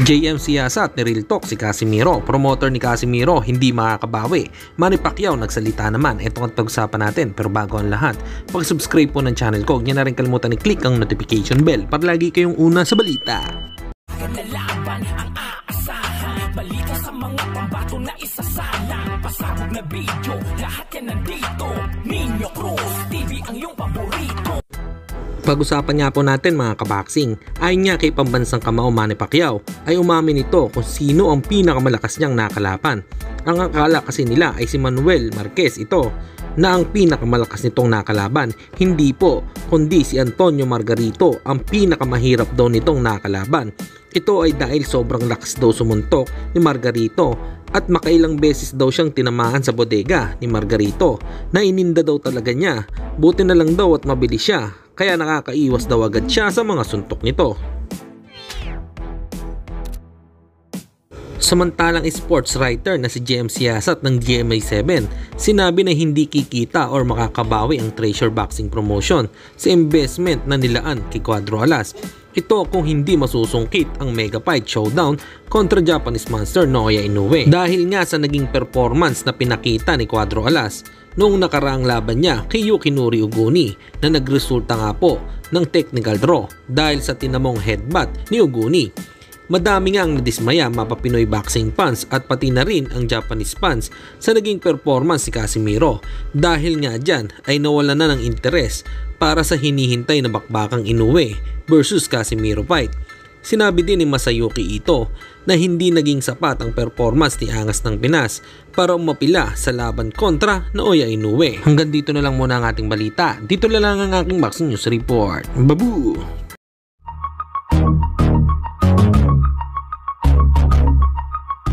JM Siyasat ni Real Talk si Casimiro. Promoter ni Casimiro hindi makakabawi. Manny Pacquiao nagsalita naman. Ito ang pag-usapan natin. Pero bago ang lahat, pag-subscribe po ng channel ko. Huwag niyo na rin kalimutan i-click ang notification bell para lagi kayong una sa balita. Laban ang aasahan, balita sa mga pambato na isasalang, pasabog na video, lahat yan nandito. Nino Cruz TV ang iyong paborito. Pag-usapan nga po natin mga kaboxing, ayon niya kay pambansang kamao Manny Pacquiao ay umamin ito kung sino ang pinakamalakas niyang nakalaban. Ang akala kasi nila ay si Manuel Marquez ito na ang pinakamalakas nitong nakalaban. Hindi po, kundi si Antonio Margarito ang pinakamahirap daw nitong nakalaban. Ito ay dahil sobrang lakas daw sumuntok ni Margarito at makailang beses daw siyang tinamaan sa bodega ni Margarito na ininda daw talaga niya. Buti na lang daw at mabilis siya, kaya nakakaiwas daw agad siya sa mga suntok nito. Samantalang sports writer na si JM Siyasat ng GMA7 sinabi na hindi kikita or makakabawi ang Treasure Boxing Promotion sa investment na nilaan kay Cuadro Alas. Ito kung hindi masusungkit ang mega fight showdown kontra Japanese monster Naoya Inoue. Dahil nga sa naging performance na pinakita ni Cuadro Alas noong nakaraang laban niya kay Yukinori Uguni na nagresulta nga po ng technical draw dahil sa tinamong headbutt ni Uguni. Madami nga ang nadismaya mapapinoy boxing fans at pati na rin ang Japanese fans sa naging performance ni Casimiro dahil nga dyan ay nawala na ng interes para sa hinihintay na bakbakang Inoue versus Casimiro fight. Sinabi din ni Masayuki Ito na hindi naging sapat ang performance ni Angas ng Pinas para umapila sa laban kontra Naoya Inoue. Hanggang dito na lang muna ang ating balita. Dito na lang ang aking boxing news report. Babu!